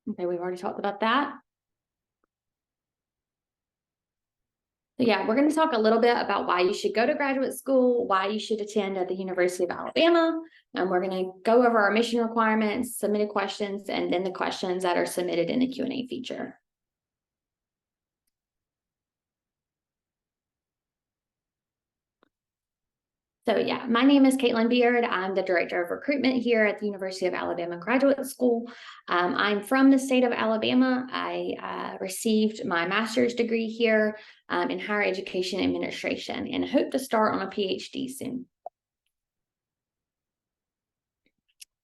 Okay, we've already talked about that. So yeah, we're going to talk a little bit about why you should go to graduate school, why you should attend at the University of Alabama, and we're going to go over our mission requirements, submitted questions, and then the questions that are submitted in the Q&A feature. So yeah, my name is Caitlin Beard. I'm the Director of Recruitment here at the University of Alabama Graduate School. I'm from the state of Alabama. I received my master's degree here in higher education administration and hope to start on a PhD soon.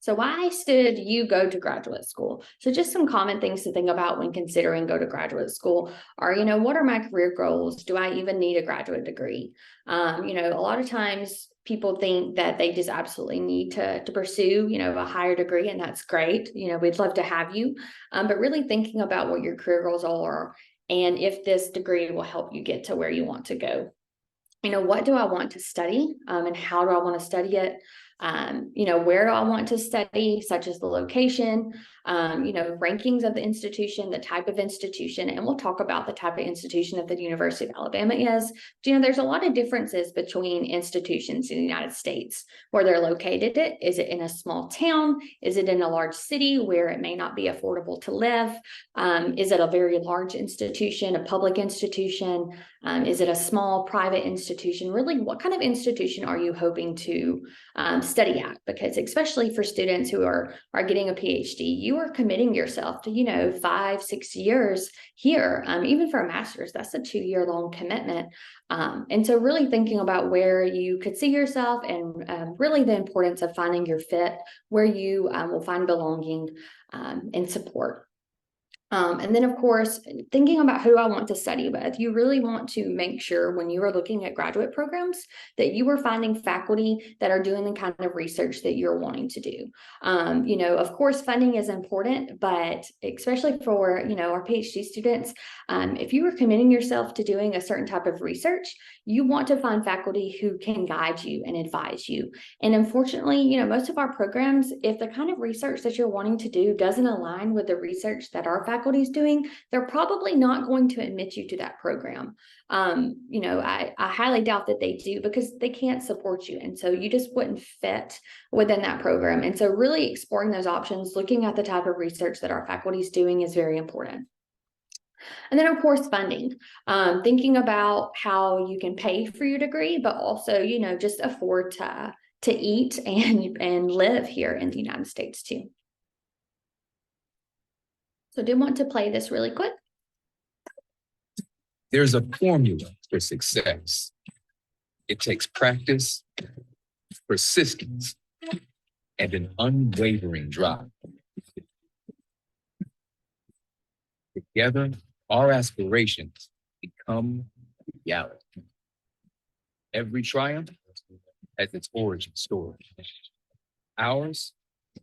So why should you go to graduate school? So just some common things to think about when considering go to graduate school are, what are my career goals? Do I even need a graduate degree? A lot of times people think that they just absolutely need to pursue, a higher degree, and that's great. We'd love to have you, but really thinking about what your career goals are and if this degree will help you get to where you want to go. What do I want to study and how do I want to study it? Where do I want to study, such as the location, rankings of the institution, the type of institution, and we'll talk about the type of institution that the University of Alabama is. There's a lot of differences between institutions in the United States, where they're located. Is it in a small town? Is it in a large city where it may not be affordable to live? Is it a very large institution, a public institution? Is it a small private institution? Really, what kind of institution are you hoping to study at? Because especially for students who are getting a PhD, you are committing yourself to 5-6 years here. Even for a master's, that's a 2-year long commitment. And so really thinking about where you could see yourself and really the importance of finding your fit, where you will find belonging and support. And then, of course, thinking about who I want to study with, you really want to make sure when you are looking at graduate programs that you are finding faculty that are doing the kind of research that you're wanting to do. Of course, funding is important, but especially for, our PhD students, if you are committing yourself to doing a certain type of research, you want to find faculty who can guide you and advise you. And unfortunately, most of our programs, if the kind of research that you're wanting to do doesn't align with the research that our faculty is doing, they're probably not going to admit you to that program. I highly doubt that they do because they can't support you. And so you just wouldn't fit within that program. And so really exploring those options, looking at the type of research that our faculty is doing is very important. And then, of course, funding, thinking about how you can pay for your degree, but also, just afford to eat and live here in the United States too. So I did want to play this really quick. There's a formula for success. It takes practice, persistence, and an unwavering drive. Together, our aspirations become reality. Every triumph has its origin story. Ours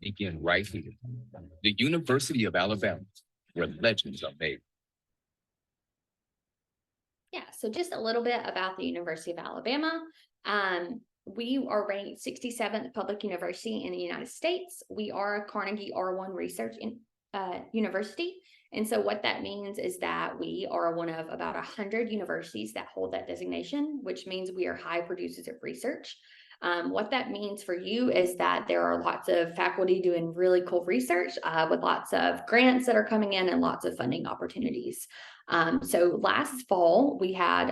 begin right here, the University of Alabama, where legends are made. Yeah, so just a little bit about the University of Alabama. We are ranked 67th public university in the United States. We are a Carnegie R1 research university. And so what that means is that we are one of about 100 universities that hold that designation, which means we are high producers of research. What that means for you is that there are lots of faculty doing really cool research with lots of grants that are coming in and lots of funding opportunities. So last fall, we had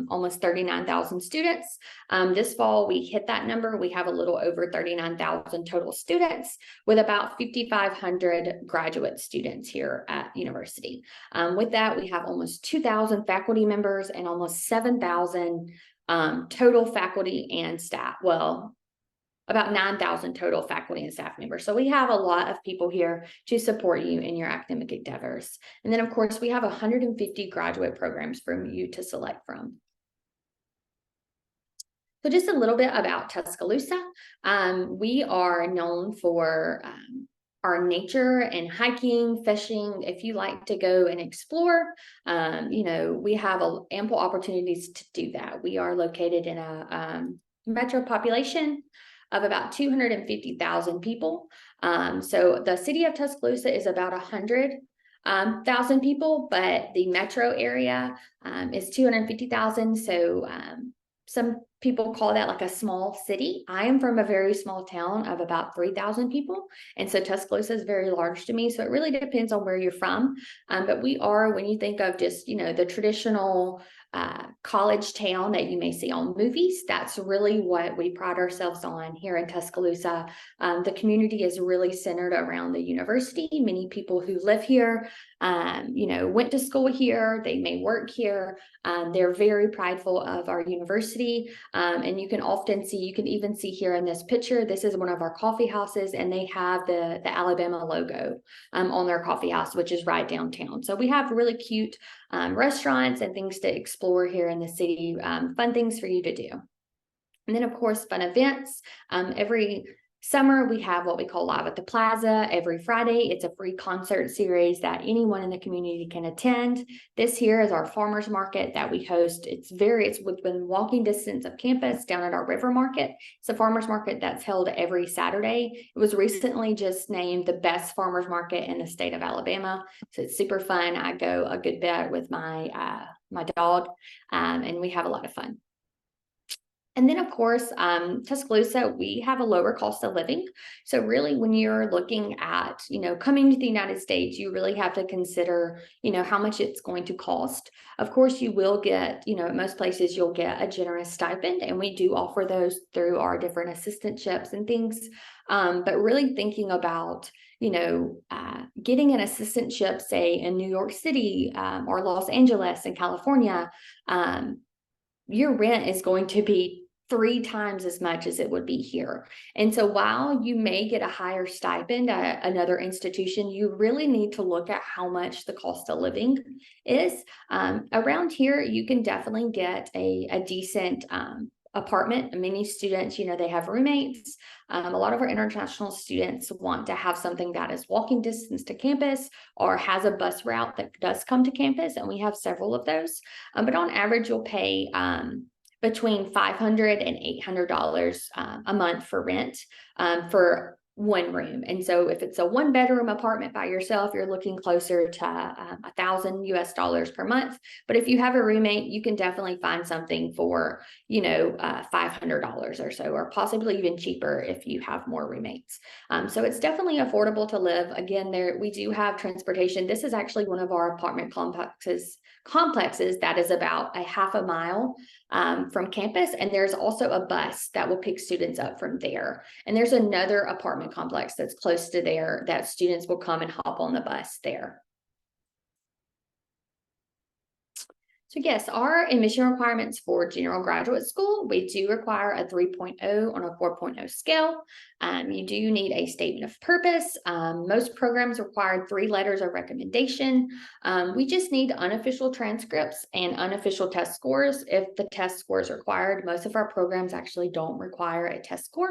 almost 39,000 students. This fall, we hit that number. We have a little over 39,000 total students with about 5,500 graduate students here at university. With that, we have almost 2,000 faculty members and almost 7,000 total faculty and staff. Well, about 9,000 total faculty and staff members. So we have a lot of people here to support you in your academic endeavors. And then, of course, we have 150 graduate programs for you to select from. So just a little bit about Tuscaloosa. We are known for our nature and hiking, fishing. If you like to go and explore, we have ample opportunities to do that. We are located in a metro population of about 250,000 people. So the city of Tuscaloosa is about 100 thousand people, but the metro area is 250,000. So some people call that like a small city. I am from a very small town of about 3,000 people. And so Tuscaloosa is very large to me. So it really depends on where you're from. But we are, when you think of just, the traditional college town that you may see on movies, that's really what we pride ourselves on here in Tuscaloosa. The community is really centered around the university. Many people who live here, went to school here, they may work here. They're very prideful of our university. And you can even see here in this picture, this is one of our coffee houses, and they have the Alabama logo on their coffee house, which is right downtown. So we have really cute restaurants and things to explore here in the city, fun things for you to do. And then, of course, fun events. Every summer, we have what we call Live at the Plaza. Every Friday, it's a free concert series that anyone in the community can attend. This here is our farmers market that we host. It's within walking distance of campus down at our river market. It's a farmers market that's held every Saturday. It was recently just named the best farmers market in the state of Alabama. So it's super fun. I go a good bit with my dog, and we have a lot of fun. And then, of course, Tuscaloosa, we have a lower cost of living. So really, when you're looking at, coming to the United States, you really have to consider, how much it's going to cost. Of course, you will get, at most places, you'll get a generous stipend, and we do offer those through our different assistantships and things. But really thinking about, getting an assistantship, say, in New York City or Los Angeles in California, your rent is going to be 3 times as much as it would be here. And so while you may get a higher stipend at another institution, you really need to look at how much the cost of living is. Around here, you can definitely get a decent apartment. Many students, they have roommates. A lot of our international students want to have something that is walking distance to campus or has a bus route that does come to campus, and we have several of those. But on average, you'll pay between $500 and $800 a month for rent for one room. And so if it's a 1-bedroom apartment by yourself, you're looking closer to $1,000 per month. But if you have a roommate, you can definitely find something for, $500 or so, or possibly even cheaper if you have more roommates. So it's definitely affordable to live. Again, we do have transportation. This is actually one of our apartment complexes that is about a half a mile from campus. And there's also a bus that will pick students up from there. And there's another apartment complex that's close to there that students will come and hop on the bus there. So yes, our admission requirements for general graduate school, we do require a 3.0 on a 4.0 scale. You do need a statement of purpose. Most programs require 3 letters of recommendation. We just need unofficial transcripts and unofficial test scores. If the test score is required, most of our programs actually don't require a test score.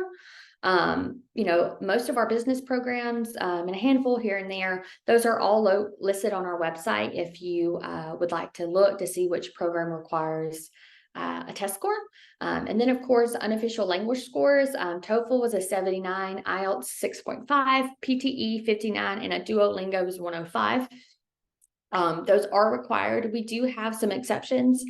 Most of our business programs and a handful here and there, those are all listed on our website if you would like to look to see which program requires a test score. And then, of course, unofficial language scores. TOEFL was a 79, IELTS 6.5, PTE 59, and a Duolingo was 105. Those are required. We do have some exceptions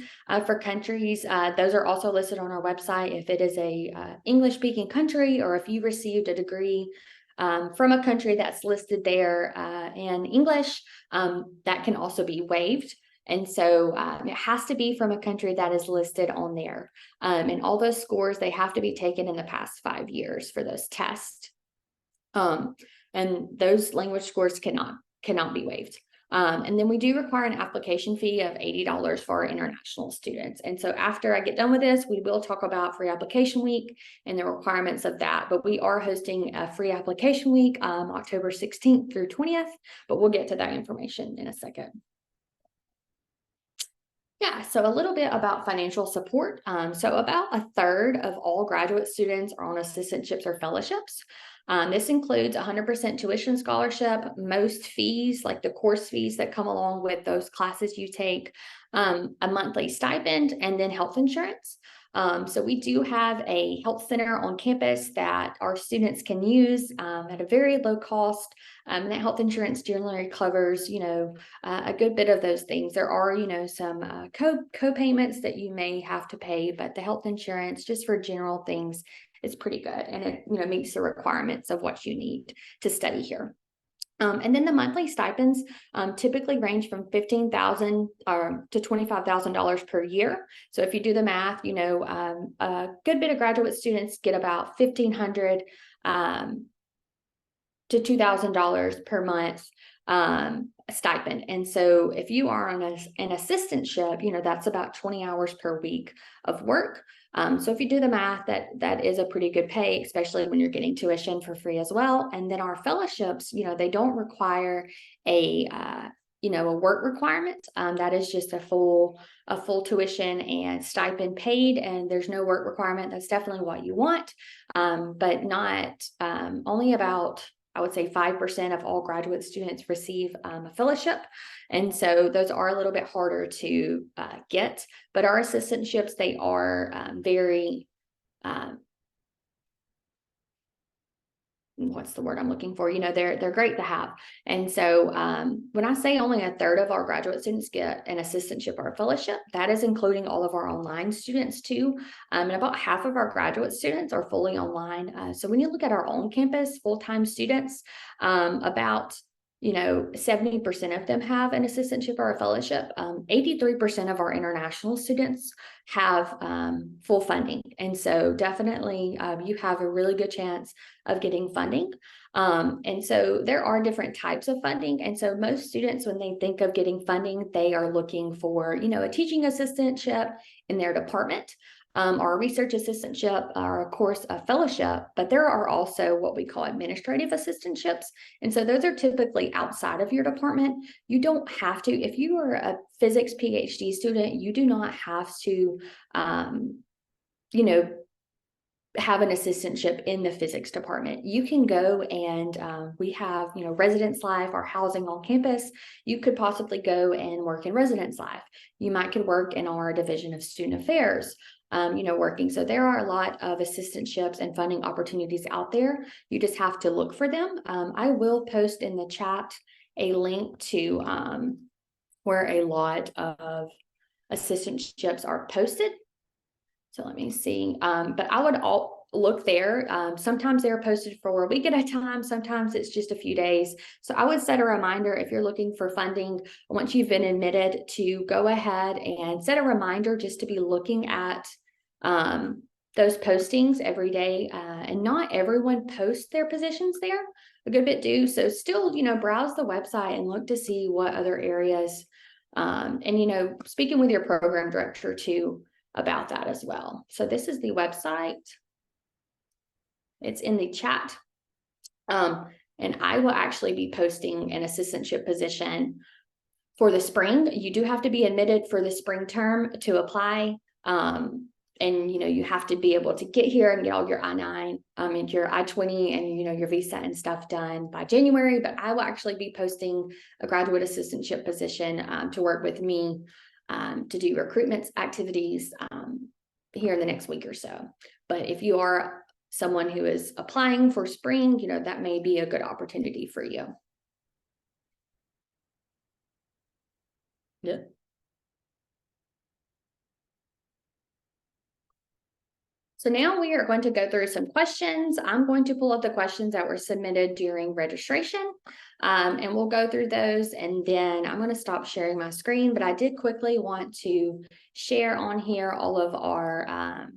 for countries. Those are also listed on our website. If it is a English-speaking country, or if you received a degree from a country that's listed there in English, that can also be waived. And so it has to be from a country that is listed on there. And all those scores, they have to be taken in the past 5 years for those tests. And those language scores cannot be waived. And then we do require an application fee of $80 for our international students. And so after I get done with this, we will talk about free application week and the requirements of that. But we are hosting a free application week October 16th through 20th, but we'll get to that information in a second. Yeah, so a little bit about financial support. So about a third of all graduate students are on assistantships or fellowships. This includes 100% tuition scholarship, most fees, like the course fees that come along with those classes you take, a monthly stipend, and then health insurance. So we do have a health center on campus that our students can use at a very low cost. And that health insurance generally covers, a good bit of those things. There are, some co-payments that you may have to pay, but the health insurance, just for general things, is pretty good. And it, meets the requirements of what you need to study here. And then the monthly stipends typically range from $15,000 to $25,000 per year. So if you do the math, a good bit of graduate students get about $1,500 to $2,000 per month stipend. And so if you are on an assistantship, that's about 20 hours per week of work. So if you do the math, that is a pretty good pay, especially when you're getting tuition for free as well. And then our fellowships, they don't require a work requirement. That is just a full tuition and stipend paid, and there's no work requirement. That's definitely what you want, but not only about, I would say, 5% of all graduate students receive a fellowship. And so those are a little bit harder to get, but our assistantships, they are very, what's the word I'm looking for? They're great to have. And so when I say only a third of our graduate students get an assistantship or a fellowship, that is including all of our online students too. And about half of our graduate students are fully online. So when you look at our own campus, full-time students, about 70% of them have an assistantship or a fellowship. 83% of our international students have full funding. And so definitely you have a really good chance of getting funding. And so there are different types of funding. And so most students, when they think of getting funding, they are looking for, a teaching assistantship in their department. Or a research assistantship, or of course a fellowship, but there are also what we call administrative assistantships. And so those are typically outside of your department. You don't have to, if you are a physics PhD student, you do not have to, have an assistantship in the physics department. You can go and we have, residence life or housing on campus. You could possibly go and work in residence life. You could work in our division of student affairs. Working. So there are a lot of assistantships and funding opportunities out there. You just have to look for them. I will post in the chat a link to where a lot of assistantships are posted. So let me see. But I would look there. Sometimes they're posted for a week at a time. Sometimes it's just a few days. So I would set a reminder if you're looking for funding once you've been admitted to go ahead and set a reminder just to be looking at those postings every day. And not everyone posts their positions there. A good bit do. So still, browse the website and look to see what other areas, and, speaking with your program director too about that as well. So this is the website. It's in the chat. And I will actually be posting an assistantship position for the spring. You do have to be admitted for the spring term to apply. And, you have to be able to get here and get all your I-9 and your I-20 and, your visa and stuff done by January. But I will actually be posting a graduate assistantship position to work with me to do recruitment activities here in the next week or so. But if you are someone who is applying for spring, that may be a good opportunity for you. Yeah. So now we are going to go through some questions. I'm going to pull up the questions that were submitted during registration, and we'll go through those, and then I'm going to stop sharing my screen, but I did quickly want to share on here all of our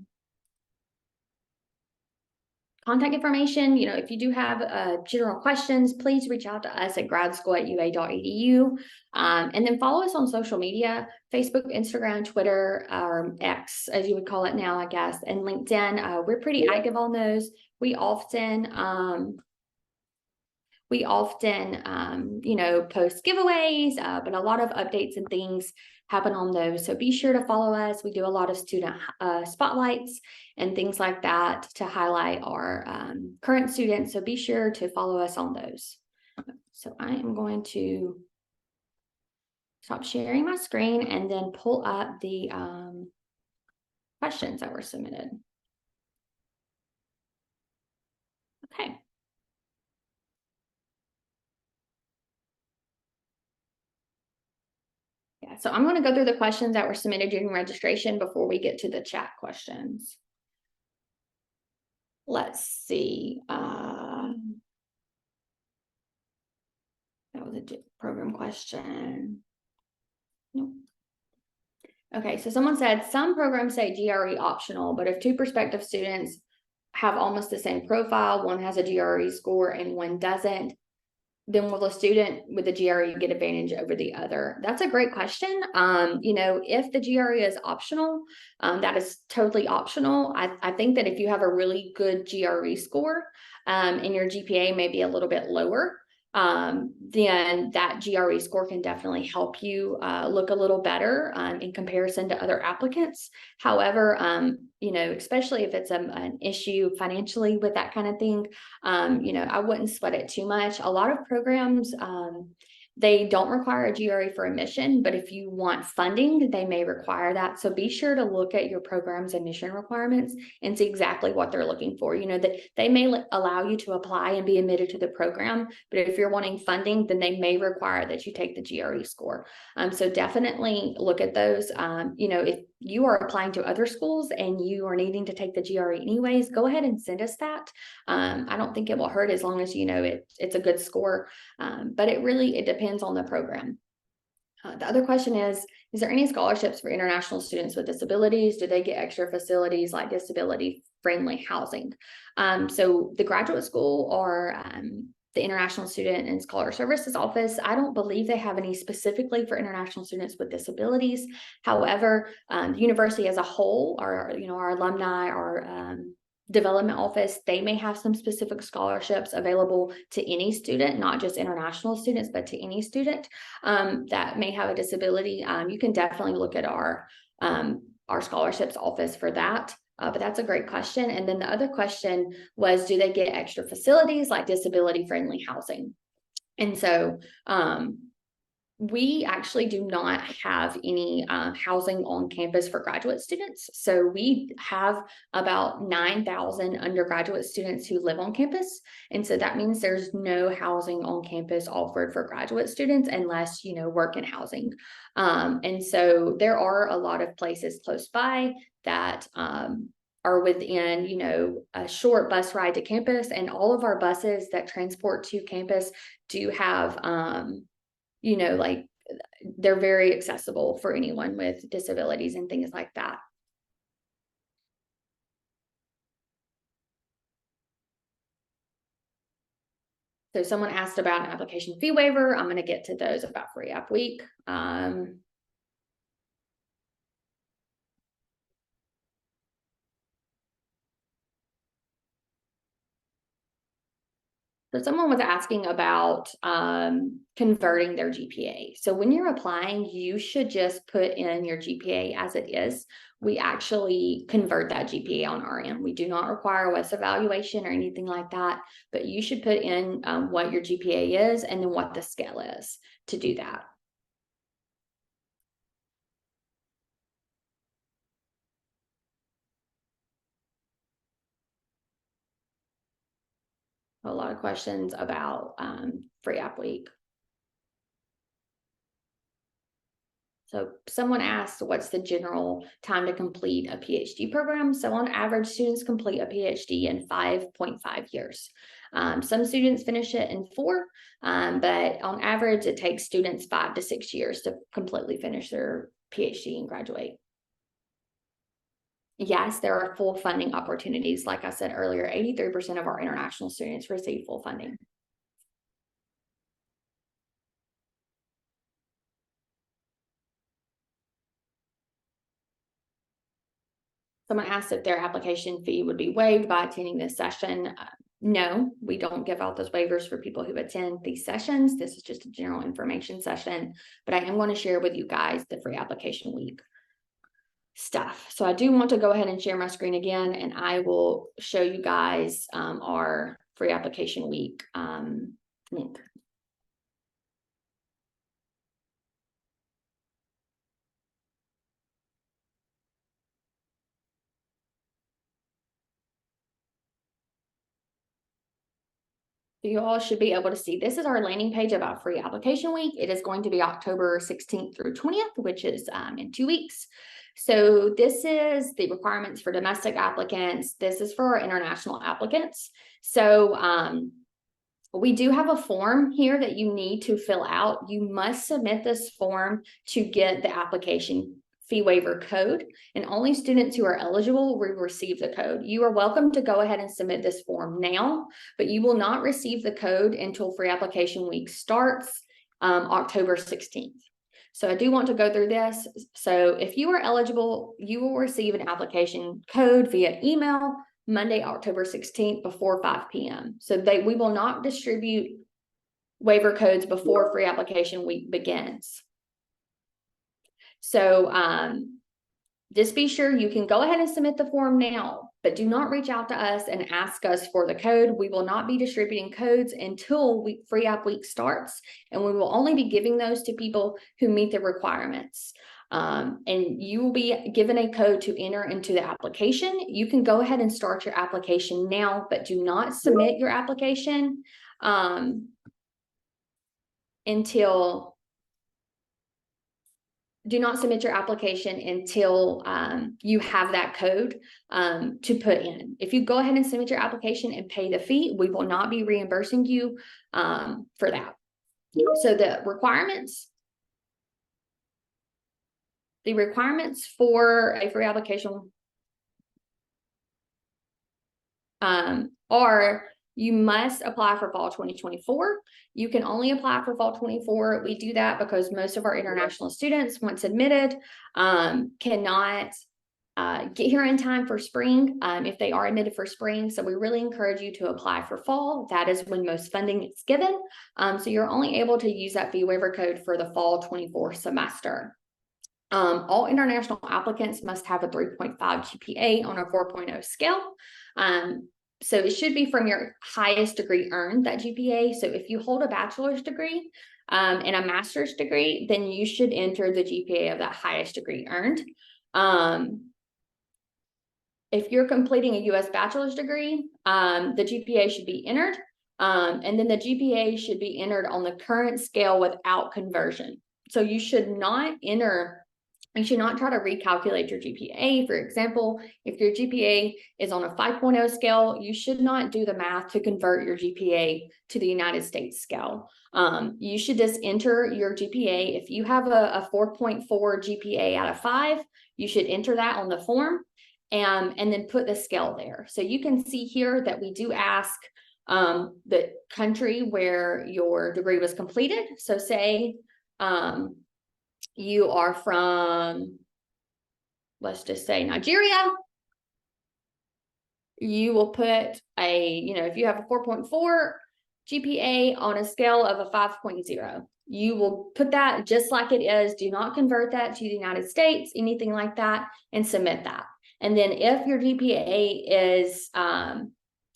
contact information. If you do have general questions, please reach out to us at gradschool@ua.edu. And then follow us on social media, Facebook, Instagram, Twitter, or X, as you would call it now, I guess, and LinkedIn. We're pretty active on those. We often post giveaways, but a lot of updates and things happen on those. So be sure to follow us. We do a lot of student spotlights and things like that to highlight our current students. So be sure to follow us on those. So I am going to stop sharing my screen and then pull up the questions that were submitted. Okay. Yeah, so I'm going to go through the questions that were submitted during registration before we get to the chat questions. Let's see. That was a program question. Nope. Okay, so someone said some programs say GRE optional, but if two prospective students have almost the same profile, one has a GRE score and one doesn't, then will the student with the GRE get advantage over the other? That's a great question. If the GRE is optional, that is totally optional. I think that if you have a really good GRE score and your GPA may be a little bit lower, then that GRE score can definitely help you look a little better in comparison to other applicants. However, especially if it's an issue financially with that kind of thing, I wouldn't sweat it too much. A lot of programs, they don't require a GRE for admission, but if you want funding, they may require that. So be sure to look at your program's admission requirements and see exactly what they're looking for. That they may allow you to apply and be admitted to the program, but if you're wanting funding, then they may require that you take the GRE score. So definitely look at those. If you are applying to other schools and you are needing to take the GRE anyways, go ahead and send us that. I don't think it will hurt as long as it's a good score, but it depends on the program. The other question is there any scholarships for international students with disabilities? Do they get extra facilities like disability-friendly housing? So the graduate school or the International Student and Scholar Services Office, I don't believe they have any specifically for international students with disabilities. However, the university as a whole, our alumni, our development office, they may have some specific scholarships available to any student, not just international students, but to any student that may have a disability. You can definitely look at our scholarships office for that. But that's a great question. And then the other question was, do they get extra facilities like disability-friendly housing? And so we actually do not have any housing on campus for graduate students. So we have about 9,000 undergraduate students who live on campus. And so that means there's no housing on campus offered for graduate students unless, work in housing. And so there are a lot of places close by that are within, a short bus ride to campus. And all of our buses that transport to campus do have they're very accessible for anyone with disabilities and things like that. So someone asked about an application fee waiver. I'm going to get to those about Free App Week. So someone was asking about converting their GPA. So when you're applying, you should just put in your GPA as it is. We actually convert that GPA on our end. We do not require a WES evaluation or anything like that, but you should put in what your GPA is and then what the scale is to do that. A lot of questions about Free App Week. So someone asked, what's the general time to complete a PhD program? So on average, students complete a PhD in 5.5 years. Some students finish it in 4, but on average, it takes students 5 to 6 years to completely finish their PhD and graduate. Yes, there are full funding opportunities. Like I said earlier, 83% of our international students receive full funding. Someone asked if their application fee would be waived by attending this session. No, we don't give out those waivers for people who attend these sessions. This is just a general information session, but I am going to share with you guys the Free Application Week stuff. So I do want to go ahead and share my screen again, and I will show you guys our Free Application Week link. You all should be able to see, this is our landing page about free application week. It is going to be October 16th through 20th, which is in 2 weeks. So this is the requirements for domestic applicants. This is for our international applicants. So we do have a form here that you need to fill out. You must submit this form to get the application fee waiver code, and only students who are eligible will receive the code. You are welcome to go ahead and submit this form now, but you will not receive the code until free application week starts October 16th. So I do want to go through this. So if you are eligible, you will receive an application code via email Monday, October 16th before 5 p.m. So we will not distribute waiver codes before free application week begins. So just be sure you can go ahead and submit the form now, but do not reach out to us and ask us for the code. We will not be distributing codes until free app week starts, and we will only be giving those to people who meet the requirements. And you will be given a code to enter into the application. You can go ahead and start your application now, but do not submit your application until you have that code to put in. If you go ahead and submit your application and pay the fee, we will not be reimbursing you for that. So the requirements for a free application are: you must apply for fall 2024. You can only apply for fall 24. We do that because most of our international students, once admitted, cannot get here in time for spring if they are admitted for spring. So we really encourage you to apply for fall. That is when most funding is given. So you're only able to use that fee waiver code for the fall 24 semester. All international applicants must have a 3.5 GPA on a 4.0 scale. So it should be from your highest degree earned, that GPA. So if you hold a bachelor's degree and a master's degree, then you should enter the GPA of that highest degree earned. If you're completing a US bachelor's degree, the GPA should be entered. And then the GPA should be entered on the current scale without conversion. So you should not try to recalculate your GPA. For example, if your GPA is on a 5.0 scale, you should not do the math to convert your GPA to the United States scale. You should just enter your GPA. If you have a 4.4 GPA out of 5, you should enter that on the form and then put the scale there. So you can see here that we do ask the country where your degree was completed. So say you are from, let's just say, Nigeria, you will put if you have a 4.4 GPA on a scale of a 5.0, you will put that just like it is. Do not convert that to the United States, anything like that, and submit that. And then if your GPA is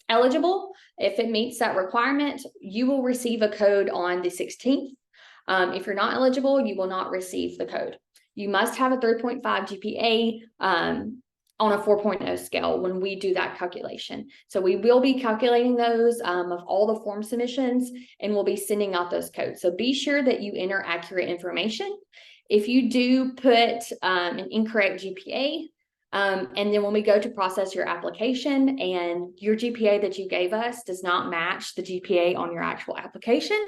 eligible, if it meets that requirement, you will receive a code on the 16th. If you're not eligible, you will not receive the code. You must have a 3.5 GPA on a 4.0 scale when we do that calculation. So we will be calculating those of all the form submissions, and we'll be sending out those codes. So be sure that you enter accurate information. If you do put an incorrect GPA, and then when we go to process your application and your GPA that you gave us does not match the GPA on your actual application,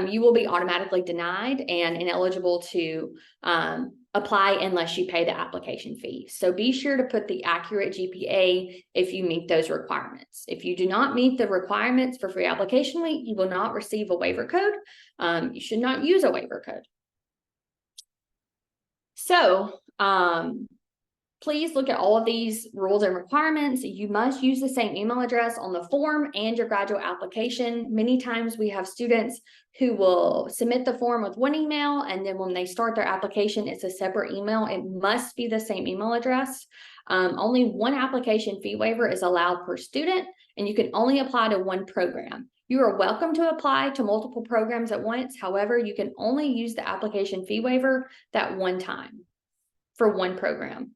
you will be automatically denied and ineligible to apply unless you pay the application fee. So be sure to put the accurate GPA if you meet those requirements. If you do not meet the requirements for free application week, you will not receive a waiver code. You should not use a waiver code. So, please look at all of these rules and requirements. You must use the same email address on the form and your graduate application. Many times we have students who will submit the form with one email, and then when they start their application, it's a separate email. It must be the same email address. Only one application fee waiver is allowed per student, and you can only apply to one program. You are welcome to apply to multiple programs at once. However, you can only use the application fee waiver that one time for one program.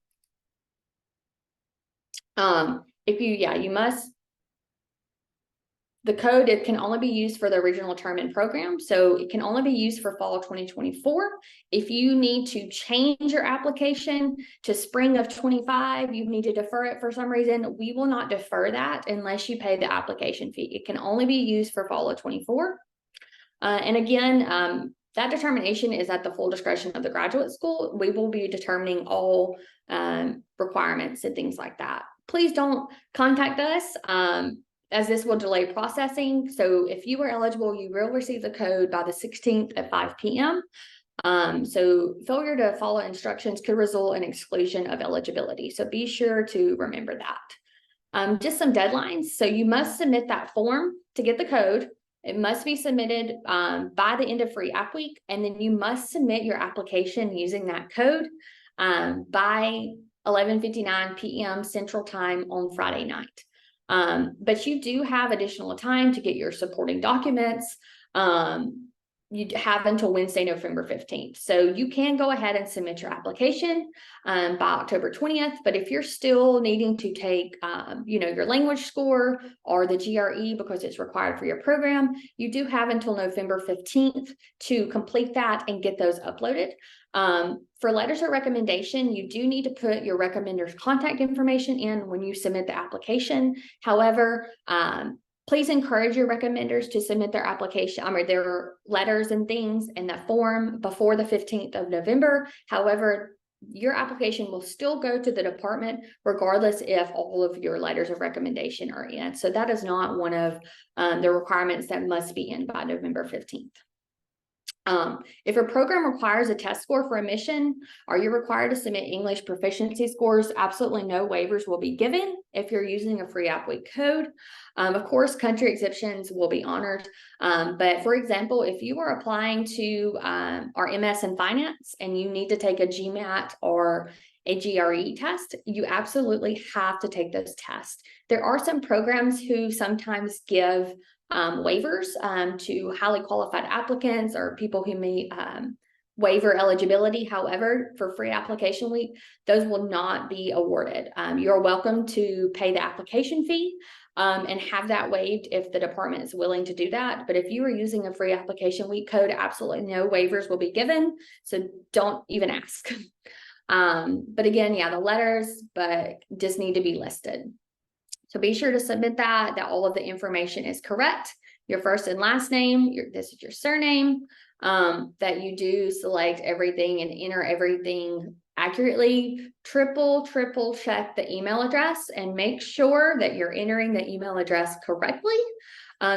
the code, it can only be used for the original term and program. So it can only be used for fall 2024. If you need to change your application to spring of 25, you need to defer it for some reason, we will not defer that unless you pay the application fee. It can only be used for fall of 24. And again, that determination is at the full discretion of the graduate school. We will be determining all requirements and things like that. Please don't contact us, as this will delay processing. So if you are eligible, you will receive the code by the 16th at 5 p.m. So failure to follow instructions could result in exclusion of eligibility. So be sure to remember that. Just some deadlines. So you must submit that form to get the code. It must be submitted by the end of free app week, and then you must submit your application using that code by 11:59 p.m. Central Time on Friday night. But you do have additional time to get your supporting documents. You have until Wednesday, November 15th. So you can go ahead and submit your application by October 20th. But if you're still needing to take, your language score or the GRE because it's required for your program, you do have until November 15th to complete that and get those uploaded. For letters of recommendation, you do need to put your recommender's contact information in when you submit the application. However, please encourage your recommenders to submit their application or their letters and things in the form before the 15th of November. However, your application will still go to the department regardless if all of your letters of recommendation are in. So that is not one of the requirements that must be in by November 15th. If a program requires a test score for admission, are you required to submit English proficiency scores? Absolutely no waivers will be given if you're using a free app week code. Of course, country exceptions will be honored. But for example, if you are applying to our MS in finance and you need to take a GMAT or a GRE test, you absolutely have to take those tests. There are some programs who sometimes give waivers to highly qualified applicants or people who meet waiver eligibility. However, for free application week, those will not be awarded. You're welcome to pay the application fee and have that waived if the department is willing to do that. But if you are using a free application week code, absolutely no waivers will be given. So don't even ask. But again, yeah, the letters, but just need to be listed. So be sure to submit that all of the information is correct. Your first and last name, this is your surname, that you do select everything and enter everything accurately. Triple check the email address and make sure that you're entering the email address correctly.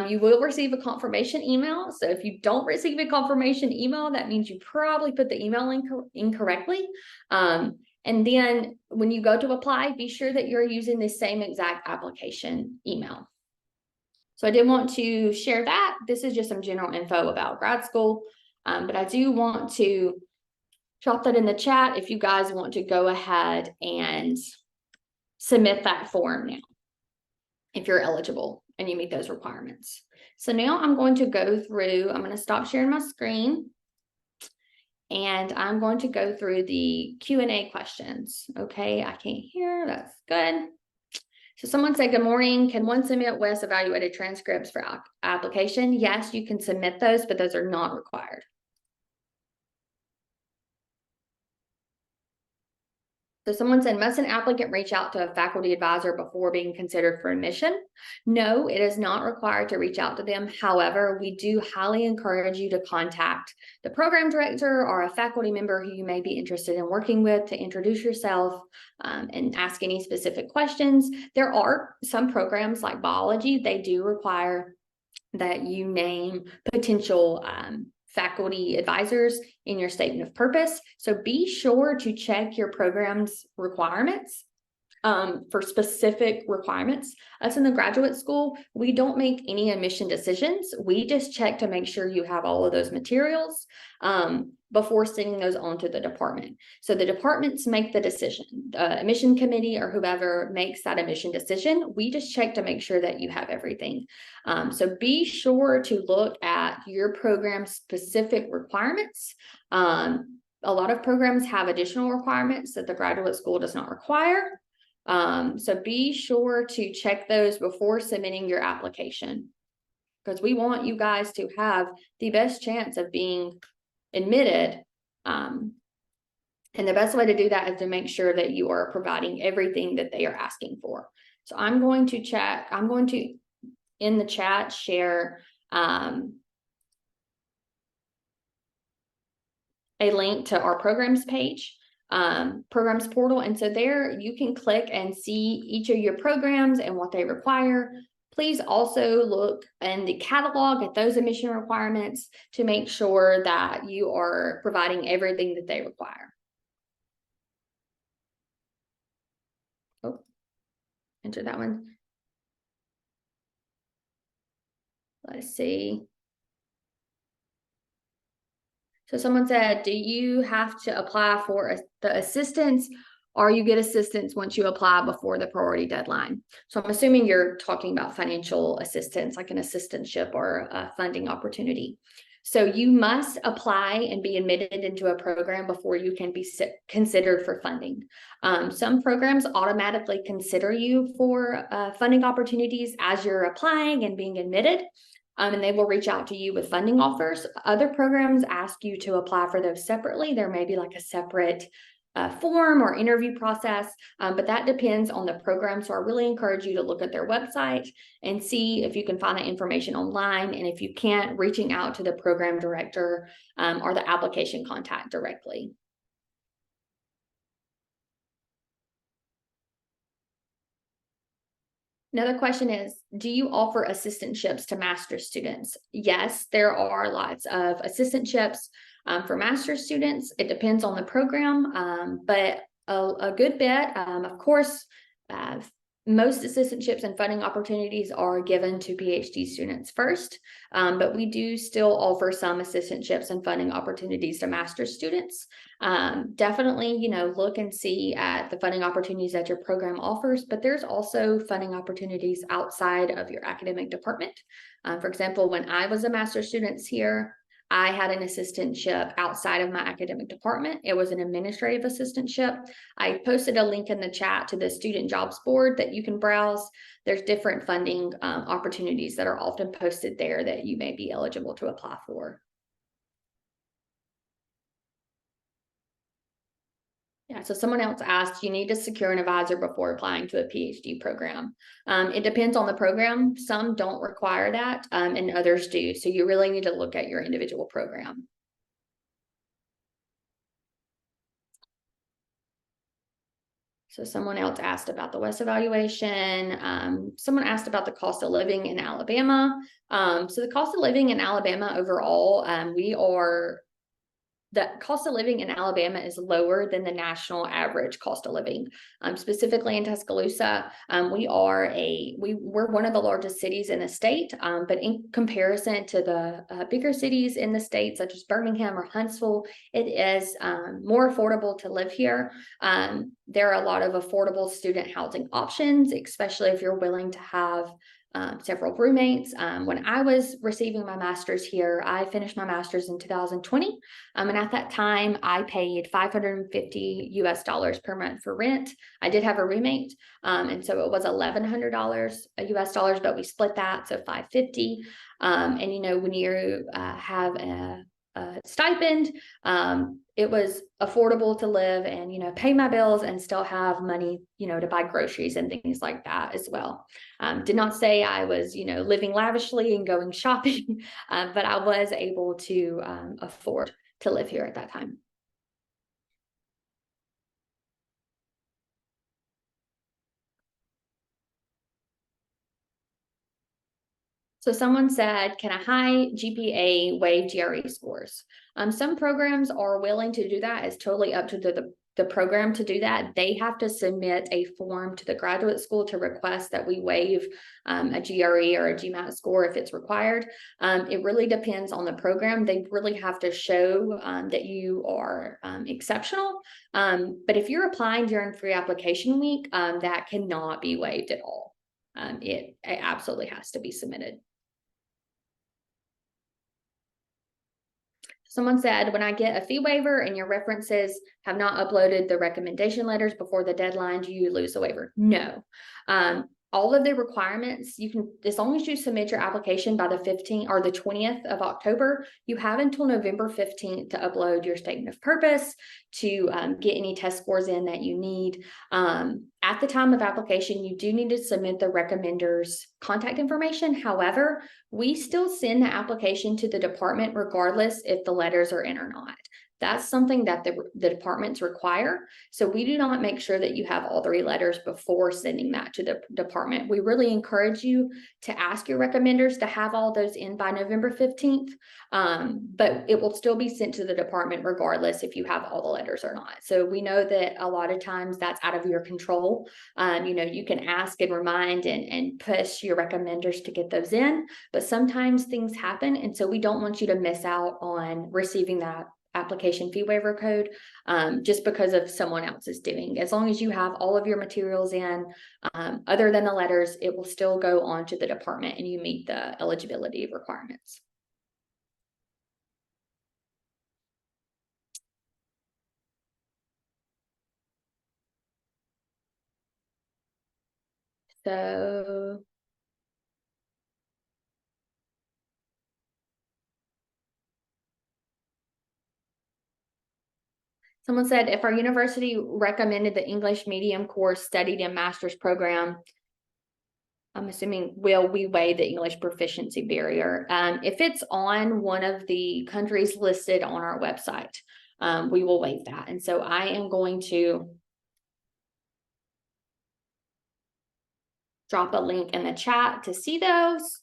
You will receive a confirmation email. So if you don't receive a confirmation email, that means you probably put the email incorrectly. And then when you go to apply, be sure that you're using the same exact application email. So I did want to share that. This is just some general info about grad school, but I do want to drop that in the chat if you guys want to go ahead and submit that form now, if you're eligible and you meet those requirements. So now I'm going to go through, I'm going to stop sharing my screen. And I'm going to go through the Q&A questions. Okay, I can't hear, that's good. So someone said, good morning, can one submit WES evaluated transcripts for application? Yes, you can submit those, but those are not required. So someone said, must an applicant reach out to a faculty advisor before being considered for admission? No, it is not required to reach out to them. However, we do highly encourage you to contact the program director or a faculty member who you may be interested in working with to introduce yourself and ask any specific questions. There are some programs like biology, they do require that you name potential faculty advisors in your statement of purpose. So be sure to check your program's requirements for specific requirements. Us in the graduate school, we don't make any admission decisions. We just check to make sure you have all of those materials before sending those on to the department. So the departments make the decision. The admission committee or whoever makes that admission decision, we just check to make sure that you have everything. So be sure to look at your program's specific requirements. A lot of programs have additional requirements that the graduate school does not require. So be sure to check those before submitting your application. because we want you guys to have the best chance of being admitted. And the best way to do that is to make sure that you are providing everything that they are asking for. So I'm going to in the chat share a link to our programs page, programs portal. And so there you can click and see each of your programs and what they require. Please also look in the catalog at those admission requirements to make sure that you are providing everything that they require. Oh, enter that one. Let's see. So someone said, do you have to apply for the assistance, or you get assistance once you apply before the priority deadline? So I'm assuming you're talking about financial assistance, like an assistantship or a funding opportunity. So you must apply and be admitted into a program before you can be considered for funding. Some programs automatically consider you for funding opportunities as you're applying and being admitted. And they will reach out to you with funding offers. Other programs ask you to apply for those separately. There may be like a separate form or interview process, but that depends on the program. So I really encourage you to look at their website and see if you can find that information online. And if you can't, reaching out to the program director or the application contact directly. Another question is, do you offer assistantships to master's students? Yes, there are lots of assistantships for master's students. It depends on the program, but a good bit, of course, most assistantships and funding opportunities are given to PhD students first, but we do still offer some assistantships and funding opportunities to master's students. Definitely, look and see at the funding opportunities that your program offers, but there's also funding opportunities outside of your academic department. For example, when I was a master's student here, I had an assistantship outside of my academic department. It was an administrative assistantship. I posted a link in the chat to the student jobs board that you can browse. There's different funding opportunities that are often posted there that you may be eligible to apply for. Yeah, so someone else asked, you need to secure an advisor before applying to a PhD program. It depends on the program. Some don't require that, and others do. So you really need to look at your individual program. So someone else asked about the WES evaluation. Someone asked about the cost of living in Alabama. So the cost of living in Alabama overall, the cost of living in Alabama is lower than the national average cost of living. Specifically in Tuscaloosa, we're one of the largest cities in the state, but in comparison to the bigger cities in the state, such as Birmingham or Huntsville, it is more affordable to live here. There are a lot of affordable student housing options, especially if you're willing to have several roommates. When I was receiving my master's here, I finished my master's in 2020. And at that time, I paid $550 per month for rent. I did have a roommate. And so it was $1,100 US dollars, but we split that. So $550. And when you have a stipend, it was affordable to live and pay my bills and still have money to buy groceries and things like that as well. Did not say I was living lavishly and going shopping, but I was able to afford to live here at that time. So someone said, can a high GPA waive GRE scores? Some programs are willing to do that. It's totally up to the program to do that. They have to submit a form to the graduate school to request that we waive a GRE or a GMAT score if it's required. It really depends on the program. They really have to show that you are exceptional. But if you're applying during free application week, that cannot be waived at all. It absolutely has to be submitted. Someone said, when I get a fee waiver and your references have not uploaded the recommendation letters before the deadline, do you lose the waiver? No. all of the requirements, you can, as long as you submit your application by the 15th or the 20th of October, you have until November 15th to upload your statement of purpose, to get any test scores in that you need. At the time of application, you do need to submit the recommender's contact information. However, we still send the application to the department regardless if the letters are in or not. That's something that the departments require. So we do not make sure that you have all 3 letters before sending that to the department. We really encourage you to ask your recommenders to have all those in by November 15th. But it will still be sent to the department regardless if you have all the letters or not. So we know that a lot of times that's out of your control. You can ask and remind and push your recommenders to get those in, but sometimes things happen. And so we don't want you to miss out on receiving that application fee waiver code just because of someone else's doing. As long as you have all of your materials in, other than the letters, it will still go on to the department and you meet the eligibility requirements. So someone said, if our university recommended the English medium course studied in master's program, I'm assuming, will we waive the English proficiency barrier? If it's on one of the countries listed on our website, we will waive that. And so I am going to drop a link in the chat to see those.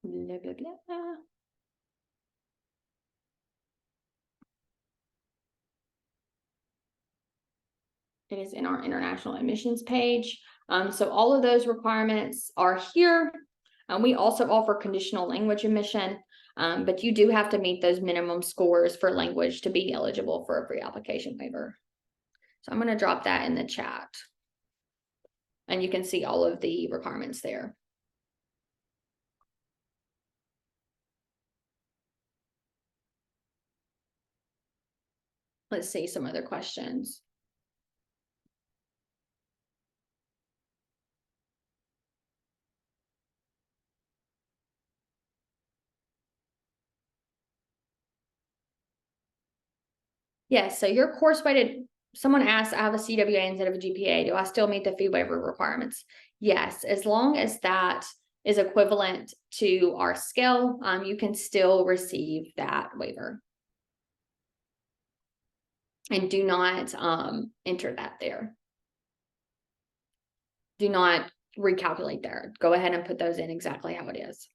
Blah, blah, blah. It is in our international admissions page. So all of those requirements are here. We also offer conditional language admission, but you do have to meet those minimum scores for language to be eligible for a pre-application waiver. So I'm going to drop that in the chat. And you can see all of the requirements there. Let's see some other questions. Yes, so your course weighted, someone asked, I have a CWA instead of a GPA. Do I still meet the fee waiver requirements? Yes, as long as that is equivalent to our scale, you can still receive that waiver. And do not enter that there. Do not recalculate there. Go ahead and put those in exactly how it is.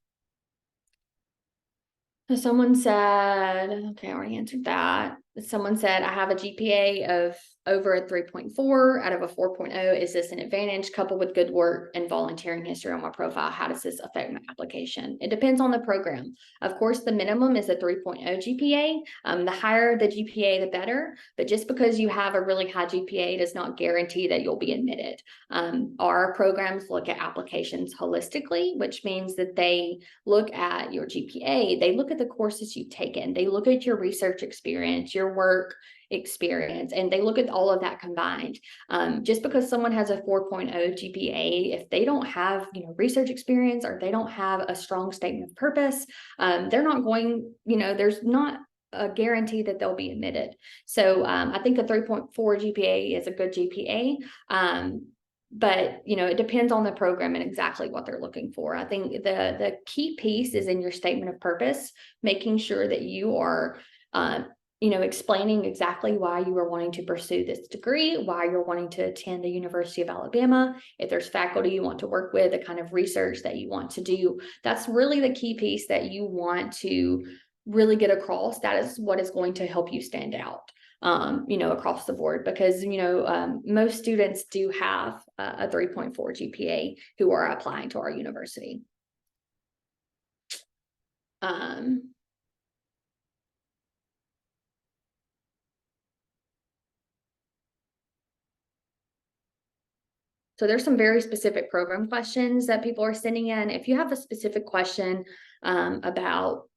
So someone said, okay, I already answered that. Someone said, I have a GPA of over a 3.4 out of a 4.0. Is this an advantage coupled with good work and volunteering history on my profile? How does this affect my application? It depends on the program. Of course, the minimum is a 3.0 GPA. The higher the GPA, the better. But just because you have a really high GPA does not guarantee that you'll be admitted. Our programs look at applications holistically, which means that they look at your GPA, they look at the courses you've taken, they look at your research experience, your work experience, and they look at all of that combined. Just because someone has a 4.0 GPA, if they don't have research experience or they don't have a strong statement of purpose, they're not going, there's not a guarantee that they'll be admitted. So I think a 3.4 GPA is a good GPA. But it depends on the program and exactly what they're looking for. I think the key piece is in your statement of purpose, making sure that you are explaining exactly why you are wanting to pursue this degree, why you're wanting to attend the University of Alabama, if there's faculty you want to work with, the kind of research that you want to do. That's really the key piece that you want to really get across. That is what is going to help you stand out, across the board, because, most students do have a 3.4 GPA who are applying to our university. So there's some very specific program questions that people are sending in. If you have a specific question about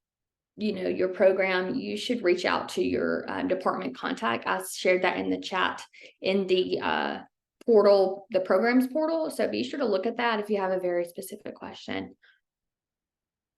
your program, you should reach out to your department contact. I shared that in the chat in the portal, the programs portal. So be sure to look at that if you have a very specific question.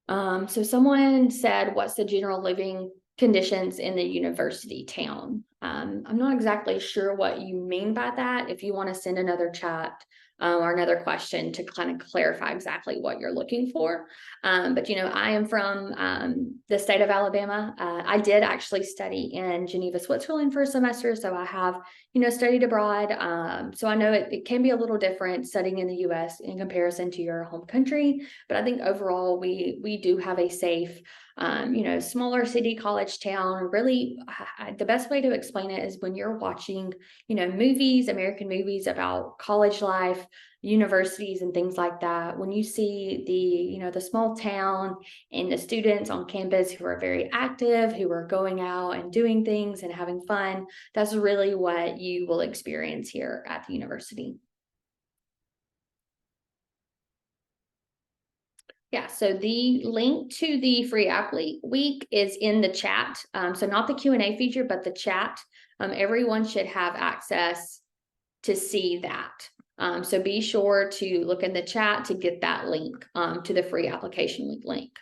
So someone said, what's the general living conditions in the university town? I'm not exactly sure what you mean by that. If you want to send another chat or another question to kind of clarify exactly what you're looking for. But, I am from the state of Alabama. I did actually study in Geneva, Switzerland for a semester. So I have, studied abroad. So I know it can be a little different studying in the US in comparison to your home country. But I think overall, we do have a safe, smaller city, college town. Really, the best way to explain it is when you're watching, movies, American movies about college life, universities and things like that. When you see the small town and the students on campus who are very active, who are going out and doing things and having fun, that's really what you will experience here at the university. Yeah, so the link to the free app week is in the chat. So not the Q&A feature, but the chat. Everyone should have access to see that. So be sure to look in the chat to get that link to the free application week link.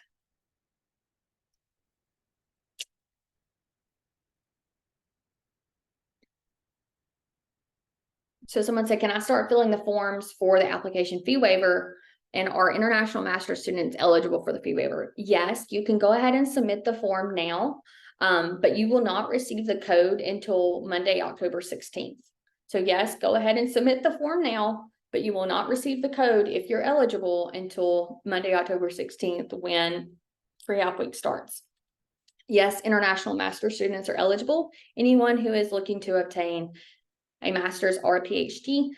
So someone said, can I start filling the forms for the application fee waiver? And are international master's students eligible for the fee waiver? Yes, you can go ahead and submit the form now, but you will not receive the code until Monday, October 16th. So yes, go ahead and submit the form now, but you will not receive the code if you're eligible until Monday, October 16th, when free app week starts. Yes, international master's students are eligible. Anyone who is looking to obtain a master's or a PhD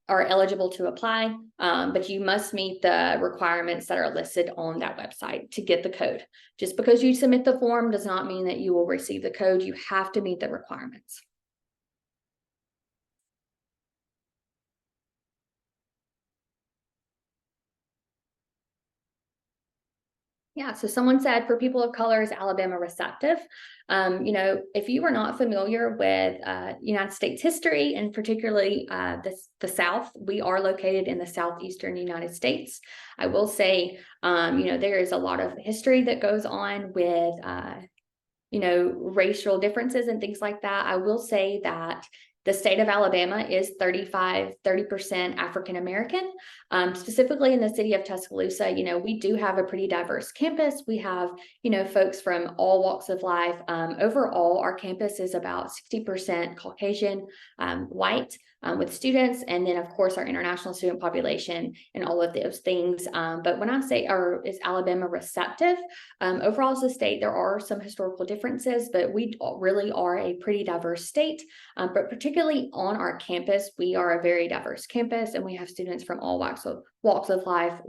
are eligible to apply, but you must meet the requirements that are listed on that website to get the code. Just because you submit the form does not mean that you will receive the code. You have to meet the requirements. Yeah, so someone said for people of color, is Alabama receptive? If you are not familiar with United States history and particularly the South, we are located in the southeastern United States. I will say, there is a lot of history that goes on with, racial differences and things like that. I will say that the state of Alabama is 30% African American. Specifically in the city of Tuscaloosa, we do have a pretty diverse campus. We have, folks from all walks of life. Overall, our campus is about 60% Caucasian, white, with students, and then of course our international student population and all of those things. But when I say, is Alabama receptive? Overall as a state, there are some historical differences, but we really are a pretty diverse state. But particularly on our campus, we are a very diverse campus, and we have students from all walks of life,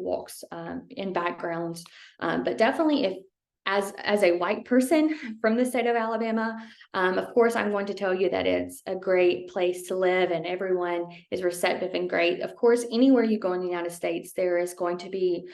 in backgrounds. But definitely, if as a white person from the state of Alabama, of course, I'm going to tell you that it's a great place to live and everyone is receptive and great. Of course, anywhere you go in the United States, there is going to be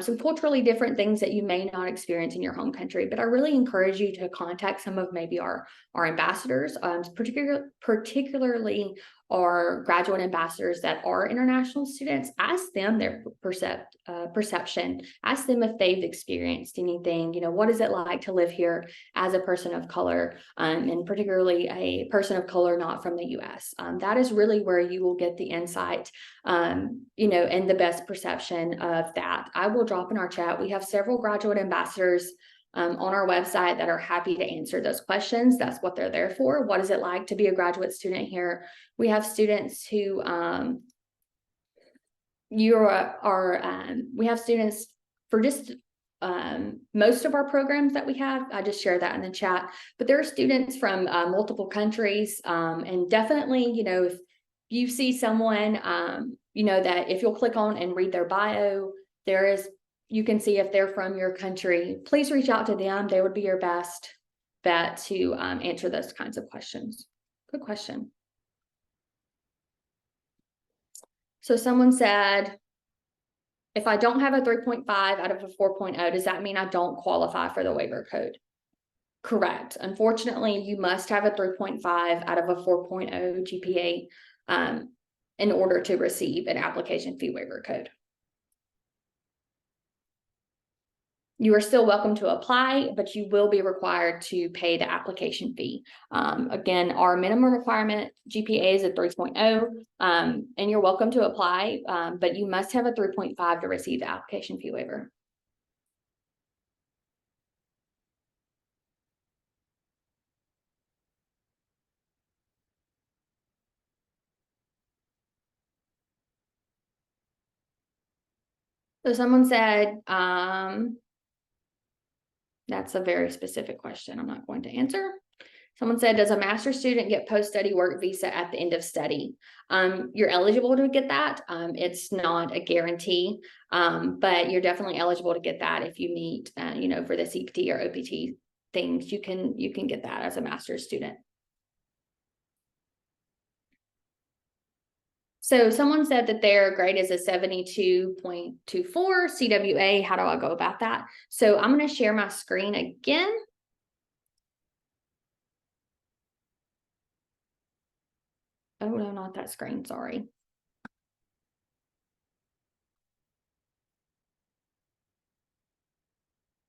some culturally different things that you may not experience in your home country. But I really encourage you to contact some of maybe our ambassadors, particularly our graduate ambassadors that are international students. Ask them their perception. Ask them if they've experienced anything. What is it like to live here as a person of color, and particularly a person of color not from the U.S. That is really where you will get the insight, and the best perception of that. I will drop in our chat. We have several graduate ambassadors on our website that are happy to answer those questions. That's what they're there for. What is it like to be a graduate student here? We have students who we have students for just most of our programs that we have. I just shared that in the chat, but there are students from multiple countries, and definitely, if you see someone, that if you'll click on and read their bio, you can see if they're from your country. Please reach out to them. They would be your best bet to answer those kinds of questions. Good question. So someone said, if I don't have a 3.5 out of a 4.0, does that mean I don't qualify for the waiver code? Correct. Unfortunately, you must have a 3.5 out of a 4.0 GPA in order to receive an application fee waiver code. You are still welcome to apply, but you will be required to pay the application fee. Again, our minimum requirement GPA is a 3.0, and you're welcome to apply, but you must have a 3.5 to receive the application fee waiver. So someone said, that's a very specific question I'm not going to answer. Someone said, does a master's student get post-study work visa at the end of study? You're eligible to get that. It's not a guarantee, but you're definitely eligible to get that if you meet, for the CPT or OPT things, you can get that as a master's student. So someone said that their grade is a 72.24 CWA. How do I go about that? So I'm going to share my screen again. Oh, no, not that screen. Sorry.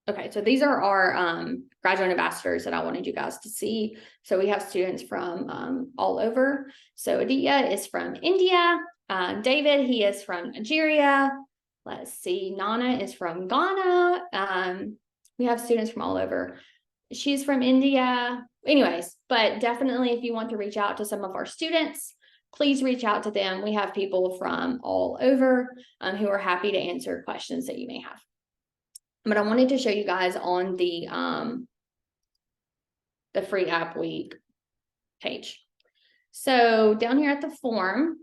Okay, so these are our graduate ambassadors that I wanted you guys to see. So we have students from all over. So Aditya is from India. David, he is from Nigeria. Let's see, Nana is from Ghana. We have students from all over. She's from India. Anyways, but definitely if you want to reach out to some of our students, please reach out to them. We have people from all over who are happy to answer questions that you may have. But I wanted to show you guys on the free app week page. So down here at the form,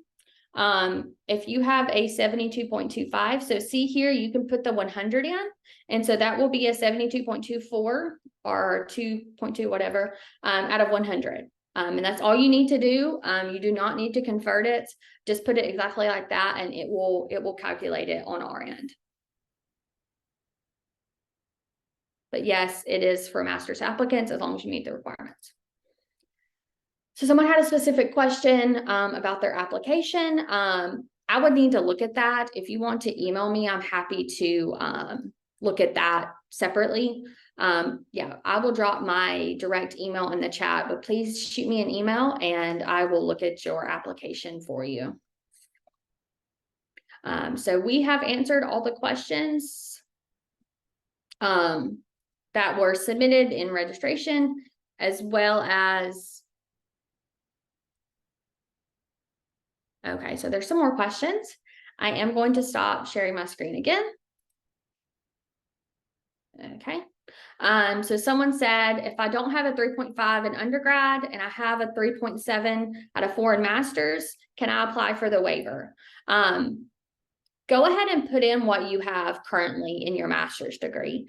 if you have a 72.25, so see here, you can put the 100 in. And so that will be a 72.24 or 2.2, whatever, out of 100. And that's all you need to do. You do not need to convert it. Just put it exactly like that, and it will calculate it on our end. But yes, it is for master's applicants as long as you meet the requirements. So someone had a specific question about their application. I would need to look at that. If you want to email me, I'm happy to look at that separately. Yeah, I will drop my direct email in the chat, but please shoot me an email and I will look at your application for you. So we have answered all the questions that were submitted in registration, as well as, okay, so there's some more questions. I am going to stop sharing my screen again. Okay. So someone said, if I don't have a 3.5 in undergrad and I have a 3.7 out of 4 in master's, can I apply for the waiver? Go ahead and put in what you have currently in your master's degree.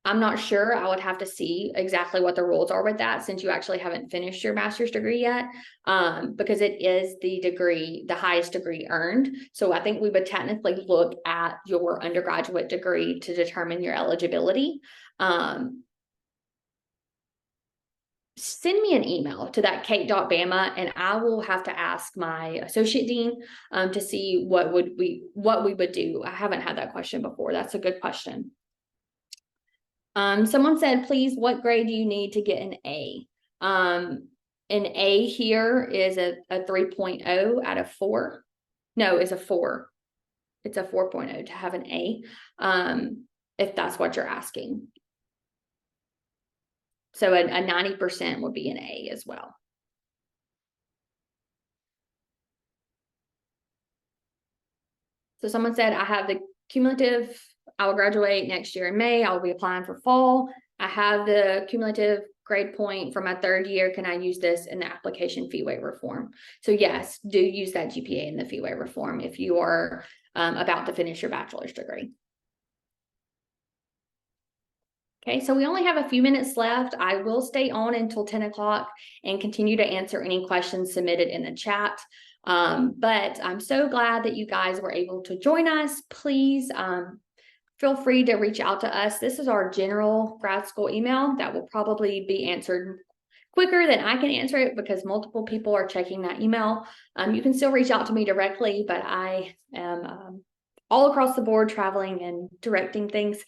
I'm not sure. I would have to see exactly what the rules are with that, since you actually haven't finished your master's degree yet, because it is the degree, the highest degree earned. So I think we would technically look at your undergraduate degree to determine your eligibility. Send me an email to that kate.bama, and I will have to ask my associate dean to see what we would do. I haven't had that question before. That's a good question. Someone said, please, what grade do you need to get an A? An A here is a 3.0 out of 4. No, it's a 4. It's a 4.0 to have an A, if that's what you're asking. So a 90% would be an A as well. So someone said, I have the cumulative, I will graduate next year in May. I'll be applying for fall. I have the cumulative grade point for my 3rd year. Can I use this in the application fee waiver form? So yes, do use that GPA in the fee waiver form if you are about to finish your bachelor's degree. Okay, so we only have a few minutes left. I will stay on until 10 o'clock and continue to answer any questions submitted in the chat. But I'm so glad that you guys were able to join us. Please feel free to reach out to us. This is our general grad school email that will probably be answered quicker than I can answer it because multiple people are checking that email, you can still reach out to me directly, but I am all across the board traveling and directing things.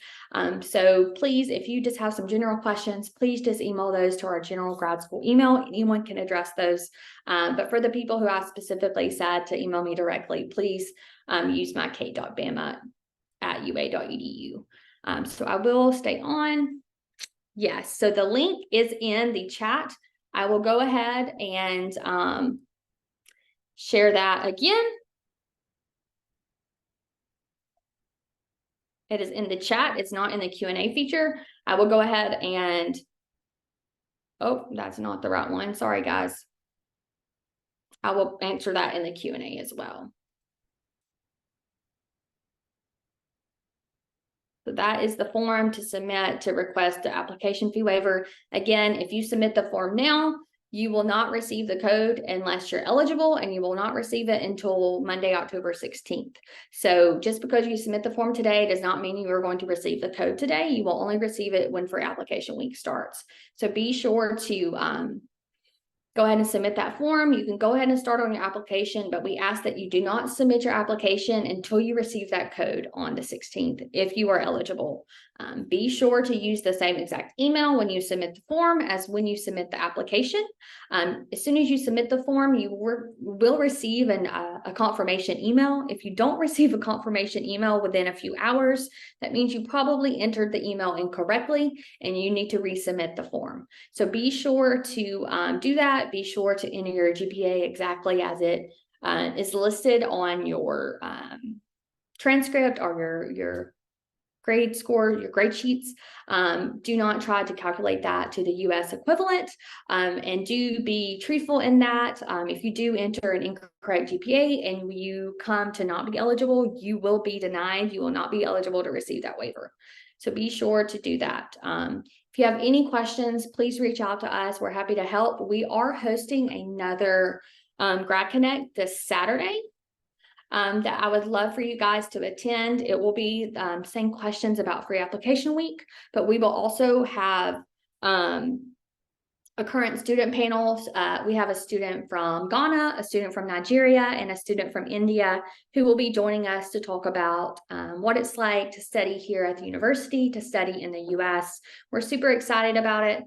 So please, if you just have some general questions, please just email those to our general grad school email. Anyone can address those. But for the people who I specifically said to email me directly, please use my kate.bama@ua.edu. So I will stay on. Yes, so the link is in the chat. I will go ahead and share that again. It is in the chat. It's not in the Q&A feature. I will go ahead and, oh, that's not the right one. Sorry, guys. I will answer that in the Q&A as well. So that is the form to submit to request the application fee waiver. Again, if you submit the form now, you will not receive the code unless you're eligible, and you will not receive it until Monday, October 16th. So just because you submit the form today does not mean you are going to receive the code today. You will only receive it when free application week starts. So be sure to go ahead and submit that form. You can go ahead and start on your application, but we ask that you do not submit your application until you receive that code on the 16th, if you are eligible. Be sure to use the same exact email when you submit the form as when you submit the application. As soon as you submit the form, you will receive a confirmation email. If you don't receive a confirmation email within a few hours, that means you probably entered the email incorrectly and you need to resubmit the form. So be sure to do that. Be sure to enter your GPA exactly as it is listed on your transcript or your grade score, your grade sheets. Do not try to calculate that to the US equivalent, and do be truthful in that. If you do enter an incorrect GPA and you come to not be eligible, you will be denied. You will not be eligible to receive that waiver. So be sure to do that. If you have any questions, please reach out to us. We're happy to help. We are hosting another Grad Connect this Saturday that I would love for you guys to attend. It will be same questions about free application week, but we will also have a current student panels. We have a student from Ghana, a student from Nigeria, and a student from India who will be joining us to talk about what it's like to study here at the university, to study in the US. We're super excited about it.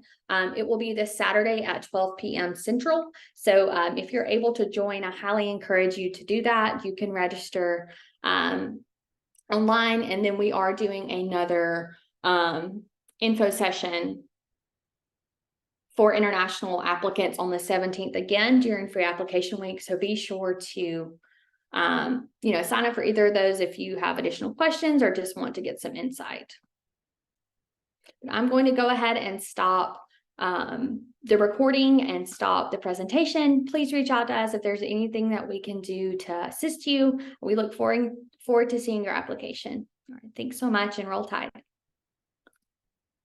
It will be this Saturday at 12 p.m. Central. So if you're able to join, I highly encourage you to do that. You can register online, and then we are doing another info session for international applicants on the 17th, again during free application week. So be sure to sign up for either of those if you have additional questions or just want to get some insight. I'm going to go ahead and stop the recording and stop the presentation. Please reach out to us if there's anything that we can do to assist you. We look forward to seeing your application. All right, thanks so much, and roll tide.